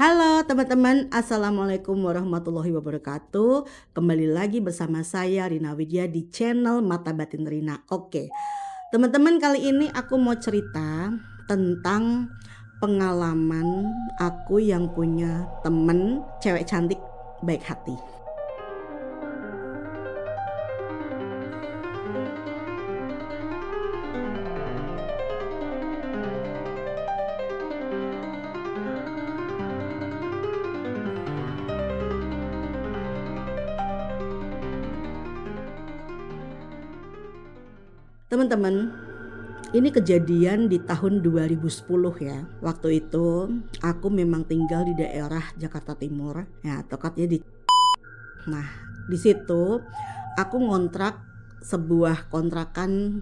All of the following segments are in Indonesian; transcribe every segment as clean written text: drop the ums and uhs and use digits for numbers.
Halo teman-teman, Assalamualaikum warahmatullahi wabarakatuh. Kembali lagi bersama saya Rina Widya di channel Mata Batin Rina. Oke, teman-teman, kali ini aku mau cerita tentang pengalaman aku yang punya temen cewek cantik baik hati. Teman-teman, ini kejadian di tahun 2010 ya. Waktu itu aku memang tinggal di daerah Jakarta Timur, ya tepatnya di. Nah, di situ aku ngontrak sebuah kontrakan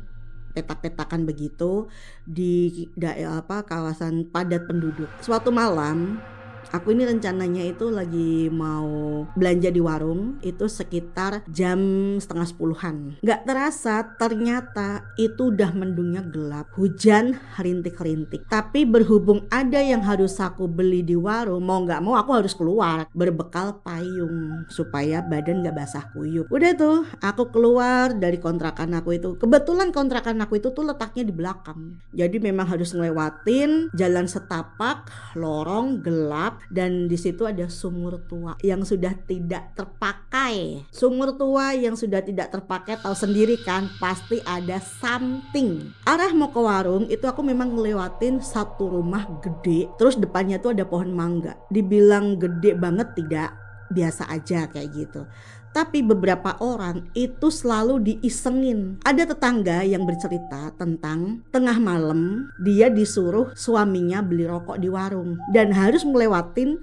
petak-petakan begitu di daerah kawasan padat penduduk. Suatu malam aku ini rencananya itu lagi mau belanja di warung, itu sekitar jam setengah 10-an. Gak terasa ternyata itu udah mendungnya gelap, hujan rintik-rintik. Tapi berhubung ada yang harus aku beli di warung, mau gak mau aku harus keluar berbekal payung supaya badan gak basah kuyup. Udah tuh aku keluar dari kontrakan aku itu. Kebetulan kontrakan aku itu tuh letaknya di belakang, jadi memang harus ngelewatin jalan setapak, lorong gelap. Dan di situ ada sumur tua yang sudah tidak terpakai. Sumur tua yang sudah tidak terpakai, tahu sendiri kan, pasti ada something. Arah mau ke warung itu aku memang ngelewatin satu rumah gede, terus depannya tuh ada pohon mangga. Dibilang gede banget tidak, biasa aja kayak gitu. Tapi beberapa orang itu selalu diisengin. Ada tetangga yang bercerita tentang tengah malam dia disuruh suaminya beli rokok di warung dan harus melewatin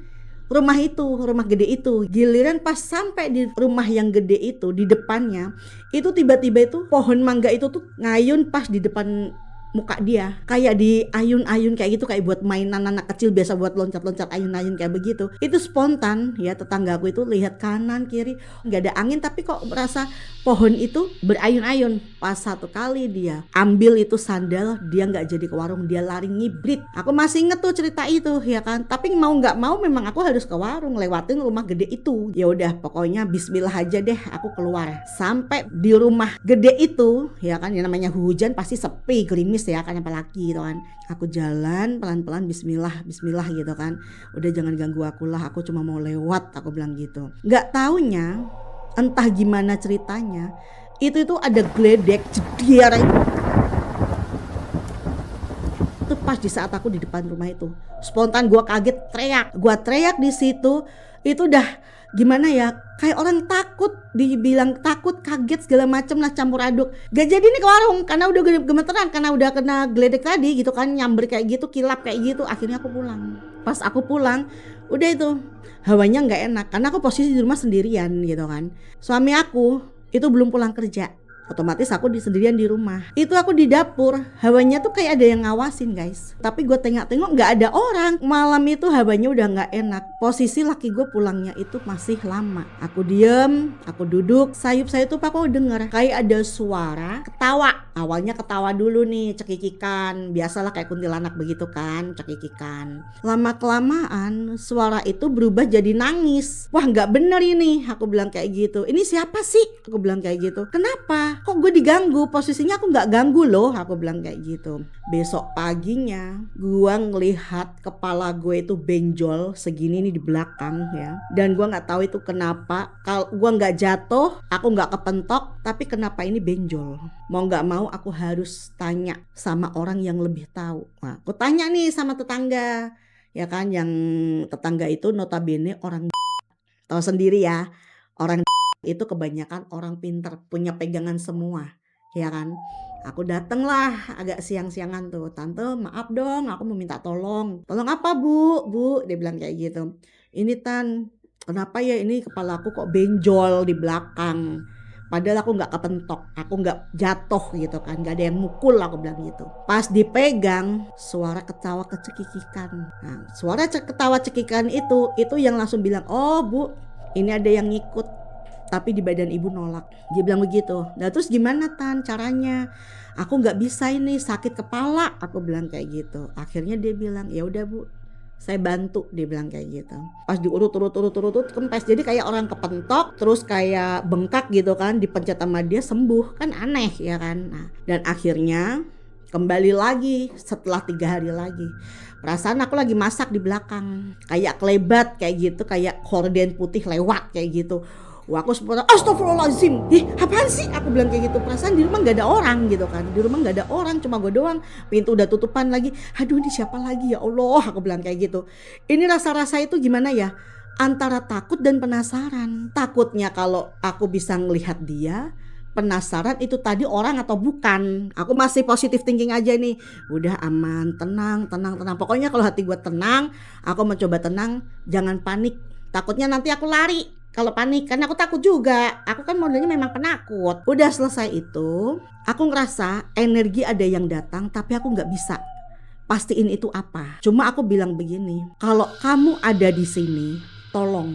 rumah itu, rumah gede itu. Giliran pas sampai di rumah yang gede itu, di depannya itu tiba-tiba itu pohon mangga itu tuh ngayun pas di depan muka dia, kayak di ayun-ayun kayak gitu, kayak buat mainan anak kecil biasa buat loncat-loncat ayun-ayun kayak begitu. Itu spontan ya, tetanggaku itu lihat kanan kiri nggak ada angin tapi kok merasa pohon itu berayun-ayun. Pas satu kali dia ambil itu sandal, dia nggak jadi ke warung, dia lari ngibrit. Aku masih inget tuh cerita itu ya kan, tapi mau nggak mau memang aku harus ke warung lewatin rumah gede itu. Ya udah pokoknya bismillah aja deh, aku keluar. Sampai di rumah gede itu ya kan, yang namanya hujan pasti sepi gerimis ya kan, apalagi gitu kan. Aku jalan pelan-pelan, bismillah bismillah gitu kan, udah jangan ganggu aku lah, aku cuma mau lewat, aku bilang gitu. Nggak taunya entah gimana ceritanya itu ada geledek jediar itu pas di saat aku di depan rumah itu. Spontan gue kaget, teriak di situ. Itu udah gimana ya, kayak orang takut, dibilang takut, kaget segala macem lah, campur aduk. Gak jadi nih ke warung karena udah gemeteran, karena udah kena geledek tadi gitu kan, nyamber kayak gitu, kilap kayak gitu. Akhirnya aku pulang. Pas aku pulang udah itu hawanya gak enak karena aku posisi di rumah sendirian gitu kan. Suami aku itu belum pulang kerja, otomatis aku sendirian di rumah. Itu aku di dapur, hawanya tuh kayak ada yang ngawasin guys. Tapi gue tengok-tengok gak ada orang. Malam itu hawanya udah gak enak. Posisi laki gue pulangnya itu masih lama. Aku diem, aku duduk, sayup-sayup tuh aku denger kayak ada suara ketawa. Awalnya ketawa dulu nih, cekikikan. Biasalah kayak kuntilanak begitu kan, cekikikan. Lama-kelamaan suara itu berubah jadi nangis. Wah gak bener ini, aku bilang kayak gitu. Ini siapa sih? Aku bilang kayak gitu. Kenapa? Kok gue diganggu? Posisinya aku gak ganggu loh, aku bilang kayak gitu. Besok paginya gue ngelihat kepala gue itu benjol segini nih di belakang ya. Dan gue gak tahu itu kenapa. Kalau gue gak jatuh, aku gak kepentok, tapi kenapa ini benjol? Mau gak mau aku harus tanya sama orang yang lebih tahu. Nah, aku tanya nih sama tetangga ya kan, yang tetangga itu notabene orang tahu sendiri ya, orang itu kebanyakan orang pinter, punya pegangan semua ya kan. Aku dateng lah agak siang-siangan tuh, tante maaf dong, aku mau minta tolong. Tolong apa bu? Dia bilang kayak gitu. Ini Tan, kenapa ya ini kepala aku kok benjol di belakang, padahal aku gak kepentok, aku gak jatuh gitu kan, gak ada yang mukul, aku bilang gitu. Pas dipegang, suara ketawa kecekikikan. Nah, suara ketawa cekikan itu yang langsung bilang, oh bu, ini ada yang ngikut, tapi di badan ibu nolak. Dia bilang begitu. Nah terus gimana Tan caranya? Aku gak bisa ini, sakit kepala, aku bilang kayak gitu. Akhirnya dia bilang, ya udah bu, saya bantu, dia bilang kayak gitu. Pas diurut kempes, jadi kayak orang kepentok terus kayak bengkak gitu kan, dipencet sama dia sembuh, kan aneh ya kan. Nah, dan akhirnya kembali lagi setelah 3 hari lagi. Perasaan aku lagi masak di belakang, kayak kelebat kayak gitu, kayak horden putih lewat kayak gitu. Wah, aku sempat astagfirullahaladzim. Apaan sih? Aku bilang kayak gitu. Perasaan di rumah gak ada orang gitu kan. Di rumah gak ada orang, cuma gue doang. Pintu udah tutupan lagi. Aduh, ini siapa lagi ya Allah? Aku bilang kayak gitu. Ini rasa-rasa itu gimana ya? Antara takut dan penasaran. Takutnya kalau aku bisa ngelihat dia, penasaran itu tadi orang atau bukan. Aku masih positive thinking aja nih. Udah aman, tenang. Pokoknya kalau hati gue tenang, aku mencoba tenang, jangan panik. Takutnya nanti aku lari kalau panik, karena aku takut juga. Aku kan modelnya memang penakut. Udah selesai itu, aku ngerasa energi ada yang datang, tapi aku gak bisa pastiin itu apa. Cuma aku bilang begini, kalau kamu ada di sini, tolong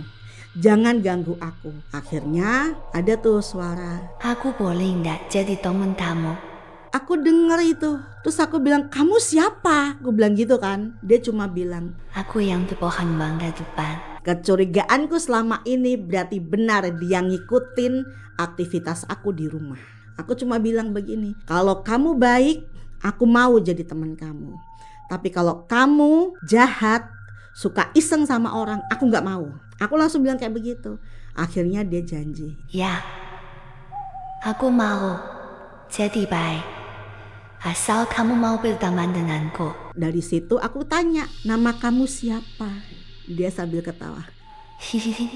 jangan ganggu aku. Akhirnya ada tuh suara, Aku boleh nggak jadi temen kamu? aku denger itu. Terus aku bilang, kamu siapa? Aku bilang gitu kan. Dia cuma bilang, Aku yang di pohon mangga depan. kecurigaanku selama ini berarti benar, dia ngikutin aktivitas aku di rumah. Aku cuma bilang begini, kalau kamu baik, aku mau jadi teman kamu. Tapi kalau kamu jahat, suka iseng sama orang, aku gak mau. Aku langsung bilang kayak begitu. Akhirnya dia janji. Ya, aku mau jadi baik. Asal kamu mau berteman denganku. Dari situ aku tanya, nama kamu siapa? Dia sambil ketawa. Hihihi.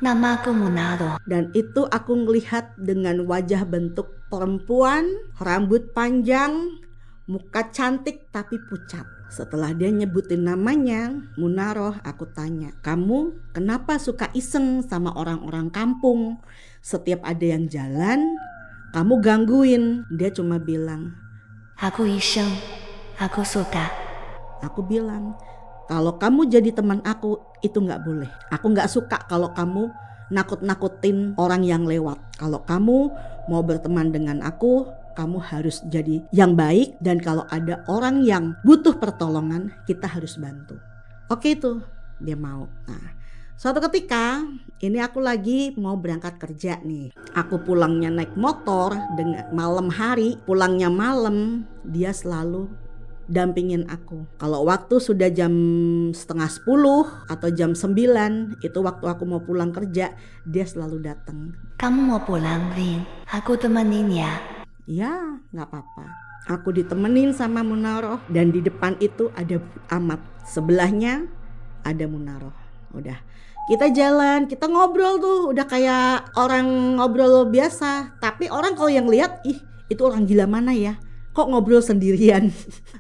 Nama aku Munaro. Dan itu aku ngelihat dengan wajah bentuk perempuan, rambut panjang, muka cantik tapi pucat. Setelah dia nyebutin namanya, Munaroh, aku tanya, kamu kenapa suka iseng sama orang-orang kampung? Setiap ada yang jalan, kamu gangguin. Dia cuma bilang, Aku iseng. Aku suka. aku bilang, kalau kamu jadi teman aku itu gak boleh. Aku gak suka kalau kamu nakut-nakutin orang yang lewat. Kalau kamu mau berteman dengan aku, kamu harus jadi yang baik. Dan kalau ada orang yang butuh pertolongan, kita harus bantu. Oke itu, dia mau. Nah, suatu ketika ini aku lagi mau berangkat kerja nih. Aku pulangnya naik motor dengan malam hari, pulangnya malam, dia selalu dampingin aku. Kalau waktu sudah jam 9:30 atau jam 9, itu waktu aku mau pulang kerja, dia selalu datang. Kamu mau pulang, Lin? Aku temenin ya. Ya, gak apa-apa. Aku ditemenin sama Munaroh, dan di depan itu ada Amat. Sebelahnya ada Munaroh. Udah, kita jalan, kita ngobrol tuh, udah kayak orang ngobrol biasa. Tapi orang kalau yang lihat, ih, itu orang gila mana ya? Kok ngobrol sendirian?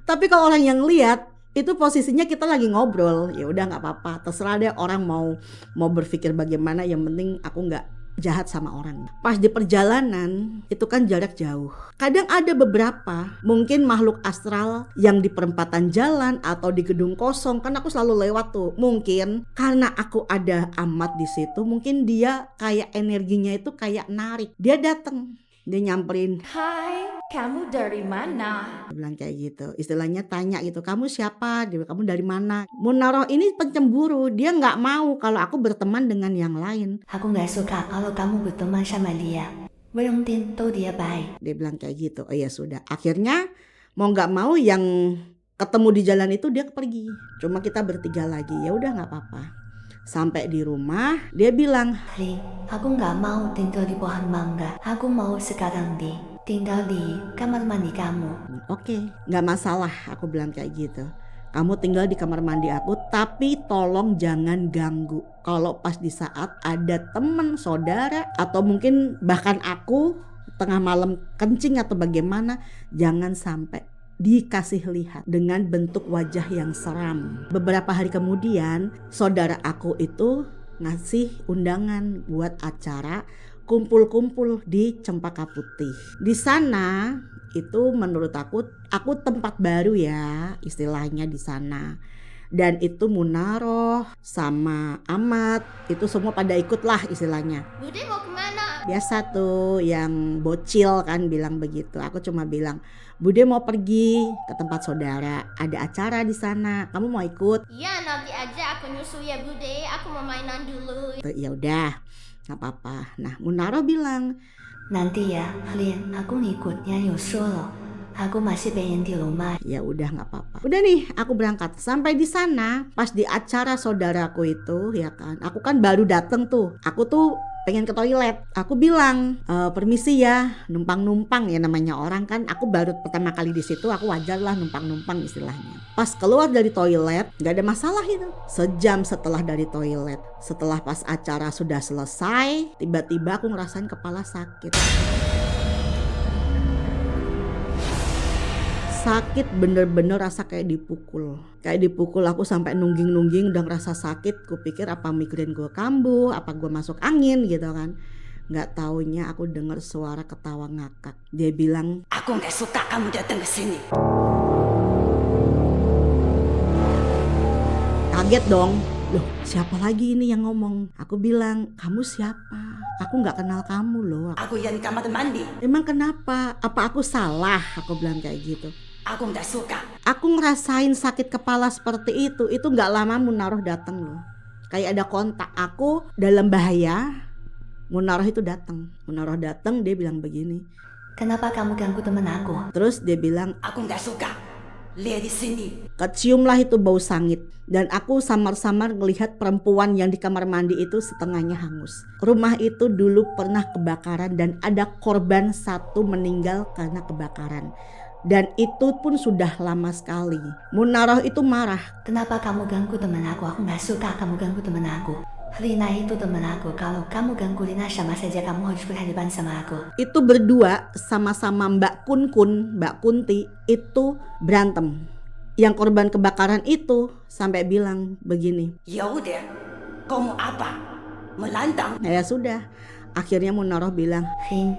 Tapi kalau orang yang lihat, itu posisinya kita lagi ngobrol. Ya udah nggak apa-apa, terserah deh orang mau berpikir bagaimana. Yang penting aku nggak jahat sama orang. Pas di perjalanan itu kan jarak jauh. Kadang ada beberapa mungkin makhluk astral yang di perempatan jalan atau di gedung kosong. Kan aku selalu lewat tuh. Mungkin karena aku ada Amat di situ, mungkin dia kayak energinya itu kayak narik. Dia datang. Dia nyamperin, Hai, kamu dari mana? dia bilang kayak gitu. Istilahnya tanya gitu, kamu siapa? Dia bilang, kamu dari mana? Munaroh ini pencemburu. Dia gak mau kalau aku berteman dengan yang lain. Aku nggak suka kalau kamu berteman sama dia. Belum tentu dia baik. Dia bilang kayak gitu. Oh ya sudah. Akhirnya mau gak mau yang ketemu di jalan itu dia pergi. Cuma kita bertiga lagi. Ya udah gak apa-apa. Sampai di rumah dia bilang, Lin, aku nggak mau tinggal di pohon mangga. Aku mau sekarang tinggal di kamar mandi kamu. oke, gak masalah. Aku bilang kayak gitu. Kamu tinggal di kamar mandi aku, tapi tolong jangan ganggu. Kalau pas di saat ada teman, saudara, atau mungkin bahkan aku tengah malam kencing atau bagaimana, jangan sampai dikasih lihat dengan bentuk wajah yang seram. Beberapa hari kemudian saudara aku itu ngasih undangan buat acara kumpul-kumpul di Cempaka Putih. Di sana itu menurut aku tempat baru ya istilahnya di sana. Dan itu Munaroh sama Ahmad itu semua pada ikut lah istilahnya. Bude mau kemana? Biasa tuh yang bocil kan bilang begitu. Aku cuma bilang, Bude mau pergi ke tempat saudara, ada acara di sana. Kamu mau ikut? Iya, nanti aja aku nyusul ya Bude. Aku mau mainan dulu. Ya udah, nggak apa-apa. Nah, Munaroh bilang, Nanti ya, Lin, aku ngikutnya Yusuf loh. Aku masih pengen di rumah. ya udah nggak apa-apa. Udah nih, aku berangkat. Sampai di sana, pas di acara saudaraku itu, ya kan. Aku kan baru dateng tuh. Aku tuh pengen ke toilet. Aku bilang, permisi ya, numpang-numpang ya namanya orang kan. Aku baru pertama kali di situ, aku wajar lah numpang-numpang istilahnya. Pas keluar dari toilet, nggak ada masalah itu. Sejam setelah dari toilet, setelah pas acara sudah selesai, tiba-tiba aku ngerasain kepala sakit. Sakit bener-bener rasa kayak dipukul. Kayak dipukul, aku sampai nungging-nungging udah ngerasa sakit. Kupikir apa migrain gue kambuh, apa gue masuk angin gitu kan. Gak taunya aku denger suara ketawa ngakak. Dia bilang, Aku nggak suka kamu datang ke sini. kaget dong. Loh, siapa lagi ini yang ngomong? Aku bilang, kamu siapa? Aku gak kenal kamu loh. Aku yang di kamar mandi. Emang kenapa? Apa aku salah? Aku bilang kayak gitu. Aku nggak suka. Aku ngerasain sakit kepala seperti itu gak lama Munaroh datang loh. Kayak ada kontak, aku dalam bahaya. Munaroh itu datang. Munaroh datang, dia bilang begini. Kenapa kamu ganggu temen aku? Terus dia bilang, Aku nggak suka. Lihat di sini. keciumlah itu bau sangit. Dan aku samar-samar melihat perempuan yang di kamar mandi itu setengahnya hangus. Rumah itu dulu pernah kebakaran dan ada korban satu meninggal karena kebakaran. Dan itu pun sudah lama sekali. Munaroh itu marah. Kenapa kamu ganggu temen aku? Aku nggak suka kamu ganggu temen aku. Lina itu temen aku. Kalau kamu ganggu Lina sama saja kamu harus berhadapan sama aku. Itu berdua sama-sama Mbak Kun, Mbak Kunti itu berantem. Yang korban kebakaran itu sampai bilang begini. Ya udah. Kau mau apa? Melantang? Ya sudah. Akhirnya Munaroh bilang, Lin,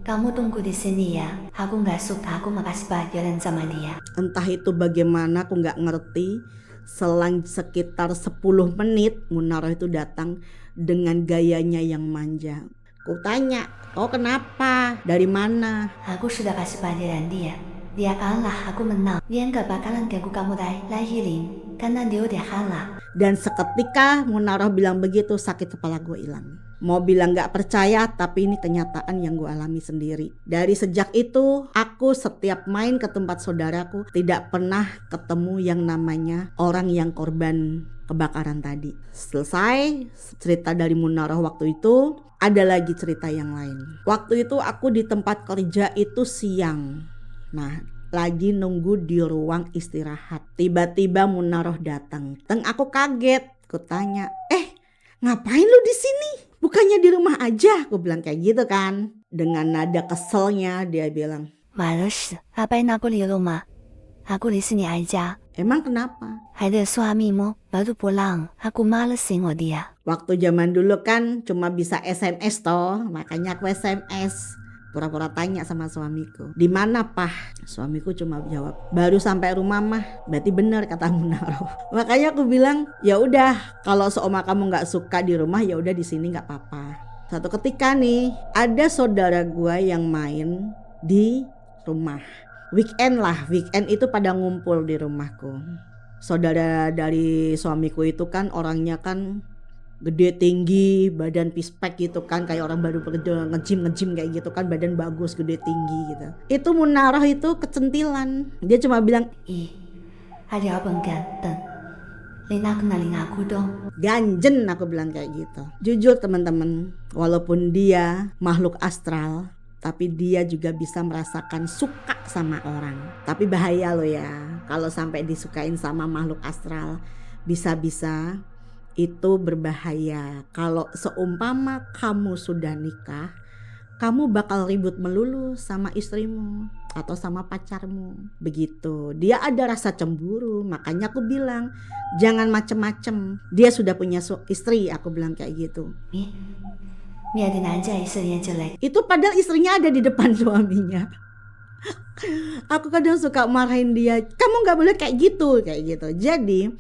kamu tunggu di sini ya. Aku nggak suka. Aku mau kasih pelajaran sama dia. entah itu bagaimana aku nggak ngerti. Selang sekitar 10 menit Munaroh itu datang dengan gayanya yang manja. Ku tanya, kau kenapa? Dari mana? Aku sudah kasih pelajaran dia. Dia kalah, aku menang. Dia nggak bakalan ganggu kamu lagi, Lin. Karena dia udah kalah. Dan seketika Munaroh bilang begitu, sakit kepala gue hilang. Mau bilang gak percaya, tapi ini kenyataan yang gue alami sendiri. Dari sejak itu, aku setiap main ke tempat saudaraku tidak pernah ketemu yang namanya orang yang korban kebakaran tadi. Selesai cerita dari Munaroh waktu itu, ada lagi cerita yang lain. Waktu itu aku di tempat kerja itu siang. Nah, lagi nunggu di ruang istirahat. Tiba-tiba Munaroh datang. Aku kaget. Ku tanya, ngapain lu di sini? Bukannya di rumah aja? Aku bilang kayak gitu kan. Dengan nada keselnya dia bilang, Males, ngapain aku di rumah? Aku di sini aja. emang kenapa? Ada suamimu baru pulang. Aku males tengok dia. Waktu zaman dulu kan cuma bisa SMS toh, makanya aku SMS. Pura-pura tanya sama suamiku, di mana Pah? Suamiku cuma jawab, baru sampai rumah mah. Berarti bener kata Munaroh. Makanya aku bilang, ya udah, kalau seoma kamu nggak suka di rumah, ya udah di sini nggak apa-apa. Satu ketika nih, ada saudara gua yang main di rumah. Weekend itu pada ngumpul di rumahku. Saudara dari suamiku itu kan orangnya kan gede tinggi, badan pispek gitu kan, kayak orang baru nge-gym kayak gitu kan, badan bagus, gede tinggi gitu. Itu Munaroh itu kecentilan. Dia cuma bilang, Ih, ada abang ganteng. Lina kenalin aku dong. ganjen, aku bilang kayak gitu. Jujur teman-teman, walaupun dia makhluk astral, tapi dia juga bisa merasakan suka sama orang. Tapi bahaya loh ya, kalau sampai disukain sama makhluk astral, bisa-bisa itu berbahaya. Kalau seumpama kamu sudah nikah, kamu bakal ribut melulu sama istrimu atau sama pacarmu. Begitu. Dia ada rasa cemburu. Makanya aku bilang, jangan macem-macem. Dia sudah punya istri, aku bilang kayak gitu. Biarin aja istrinya jelek. Itu padahal istrinya ada di depan suaminya. Aku kadang suka marahin dia, kamu nggak boleh kayak gitu. Jadi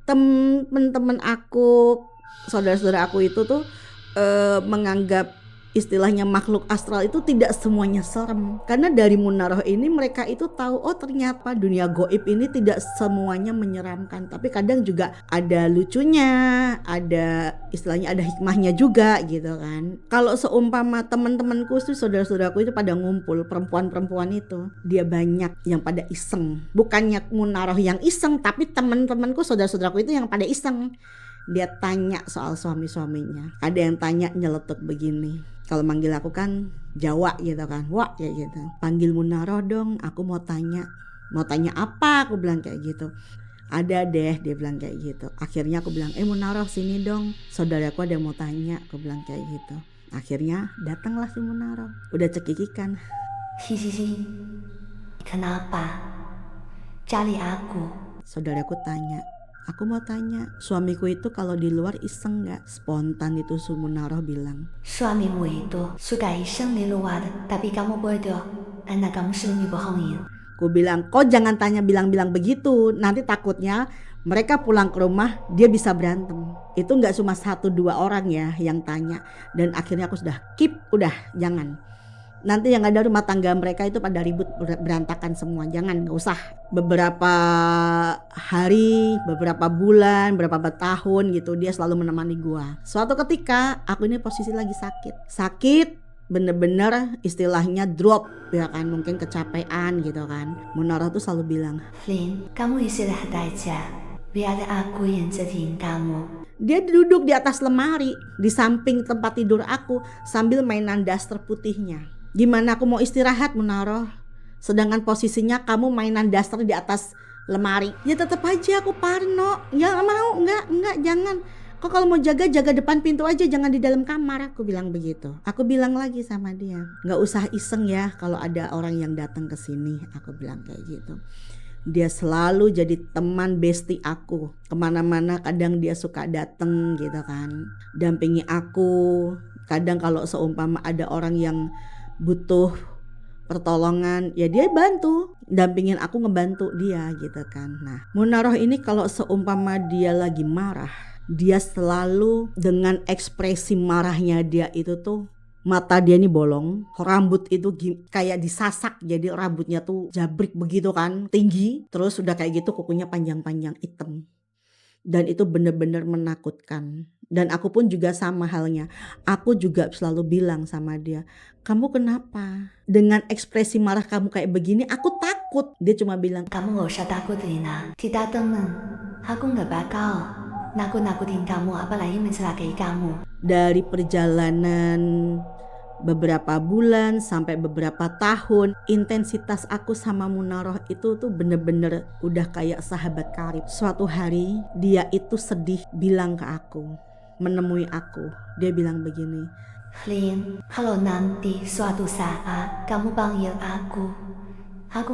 temen-temen aku, saudara-saudara aku itu tuh menganggap istilahnya makhluk astral itu tidak semuanya serem. Karena dari Munaroh ini mereka itu tahu, oh ternyata dunia goib ini tidak semuanya menyeramkan, tapi kadang juga ada lucunya, ada istilahnya ada hikmahnya juga gitu kan. Kalau seumpama teman-temanku tuh, saudara-saudaraku itu pada ngumpul, perempuan-perempuan itu dia banyak yang pada iseng. Bukannya Munaroh yang iseng, tapi teman-temanku, saudara-saudaraku itu yang pada iseng. Dia tanya soal suami-suaminya. Ada yang tanya nyeletuk begini. Kalau manggil aku kan Jawa gitu kan. Wah kayak gitu. Panggil Munaroh dong, aku mau tanya. Mau tanya apa? Aku bilang kayak gitu. Ada deh, dia bilang kayak gitu. Akhirnya aku bilang, Munaroh sini dong. Saudaraku ada yang mau tanya. Aku bilang kayak gitu. Akhirnya datanglah si Munaroh. Udah cekikikan. Hihihi. Kenapa? Cari aku. Saudaraku tanya. Aku mau tanya, suamiku itu kalau di luar iseng gak? Spontan itu Munaroh bilang. Suamimu itu suka iseng di luar, tapi kamu bodoh. Anak kamu sering dibohongin. Ku bilang, kok jangan tanya bilang-bilang begitu. Nanti takutnya mereka pulang ke rumah dia bisa berantem. Itu gak cuma 1-2 orang ya yang tanya. Dan akhirnya aku sudah keep, udah jangan. Nanti yang ada rumah tangga mereka itu pada ribut berantakan semua. Jangan, gak usah. Beberapa hari, beberapa bulan, beberapa tahun gitu dia selalu menemani gua. Suatu ketika aku ini posisi lagi sakit bener-bener istilahnya drop ya kan, mungkin kecapean gitu kan. Munaroh tuh selalu bilang, Lin, kamu istirahat aja, biar aku yang jadiin kamu. Dia duduk di atas lemari di samping tempat tidur aku sambil mainan daster putihnya. Gimana aku mau istirahat Munaroh, sedangkan posisinya kamu mainan daster di atas lemari. Ya tetap aja aku parno. Ya mau, enggak, jangan. Kok kalau mau jaga depan pintu aja, jangan di dalam kamar. Aku bilang begitu. Aku bilang lagi sama dia, nggak usah iseng ya kalau ada orang yang datang ke sini. Aku bilang kayak gitu. Dia selalu jadi teman bestie aku. Kemana-mana kadang dia suka dateng gitu kan, dampingi aku. Kadang kalau seumpama ada orang yang butuh pertolongan ya dia bantu, dampingin aku, ngebantu dia gitu kan. Nah Munaroh ini kalau seumpama dia lagi marah, dia selalu dengan ekspresi marahnya dia itu tuh, mata dia ini bolong, rambut itu kayak disasak, jadi rambutnya tuh jabrik begitu kan, tinggi, terus udah kayak gitu kukunya panjang-panjang hitam. Dan itu benar-benar menakutkan. Dan aku pun juga sama halnya. Aku juga selalu bilang sama dia, kamu kenapa? Dengan ekspresi marah kamu kayak begini, aku takut. Dia cuma bilang, kamu gak usah takut Lina. Kita temen. Aku gak bakal nakut-nakutin kamu, apalagi mencelakai kamu. Dari perjalanan beberapa bulan sampai beberapa tahun, intensitas aku sama Munaroh itu tuh bener-bener udah kayak sahabat karib. Suatu hari dia itu sedih bilang ke aku, menemui aku. Dia bilang begini, Lin, kalau nanti suatu saat kamu panggil aku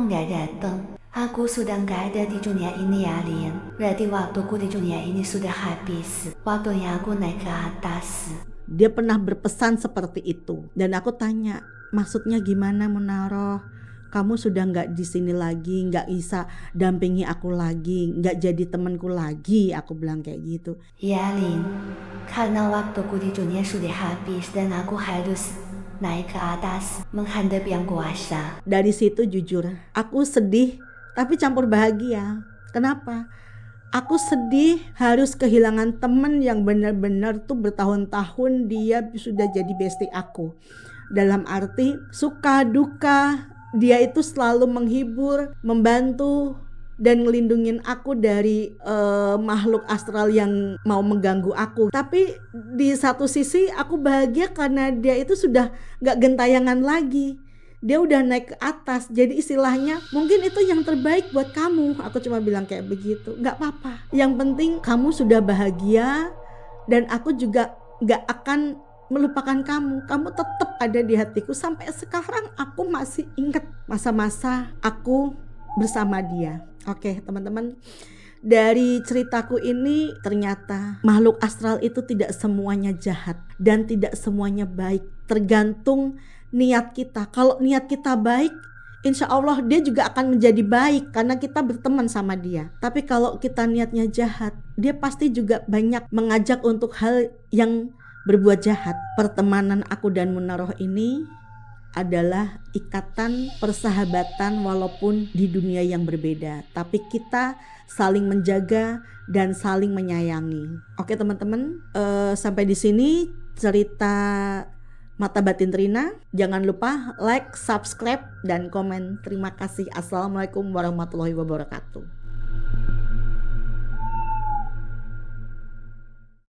gak datang. Aku sudah gak ada di dunia ini ya Lin. Berarti waktuku di dunia ini sudah habis. Waktunya aku naik ke atas. Dia pernah berpesan seperti itu. Dan aku tanya, maksudnya gimana Munaroh? Kamu sudah gak di sini lagi, gak bisa dampingi aku lagi, gak jadi temanku lagi. Aku bilang kayak gitu. Ya Lin, karena waktuku di dunia sudah habis dan aku harus naik ke atas menghadap yang kuasa. Dari situ jujur, aku sedih tapi campur bahagia. Kenapa? Aku sedih harus kehilangan teman yang benar-benar tuh bertahun-tahun dia sudah jadi bestie aku. Dalam arti suka duka dia itu selalu menghibur, membantu dan ngelindungin aku dari makhluk astral yang mau mengganggu aku. Tapi di satu sisi aku bahagia karena dia itu sudah gak gentayangan lagi. Dia udah naik ke atas, jadi istilahnya mungkin itu yang terbaik buat kamu. Aku cuma bilang kayak begitu, gak apa-apa. Yang penting kamu sudah bahagia dan aku juga gak akan melupakan kamu. Kamu tetap ada di hatiku. Sampai sekarang aku masih ingat masa-masa aku bersama dia. Oke teman-teman, dari ceritaku ini ternyata makhluk astral itu tidak semuanya jahat dan tidak semuanya baik. Tergantung niat kita. Kalau niat kita baik, insya Allah dia juga akan menjadi baik karena kita berteman sama dia. Tapi kalau kita niatnya jahat, dia pasti juga banyak mengajak untuk hal yang berbuat jahat. Pertemanan aku dan Munaroh ini adalah ikatan persahabatan walaupun di dunia yang berbeda, tapi kita saling menjaga dan saling menyayangi. Oke teman-teman, sampai di sini cerita Mata Batin Trina. Jangan lupa like, subscribe, dan komen. Terima kasih. Assalamualaikum warahmatullahi wabarakatuh.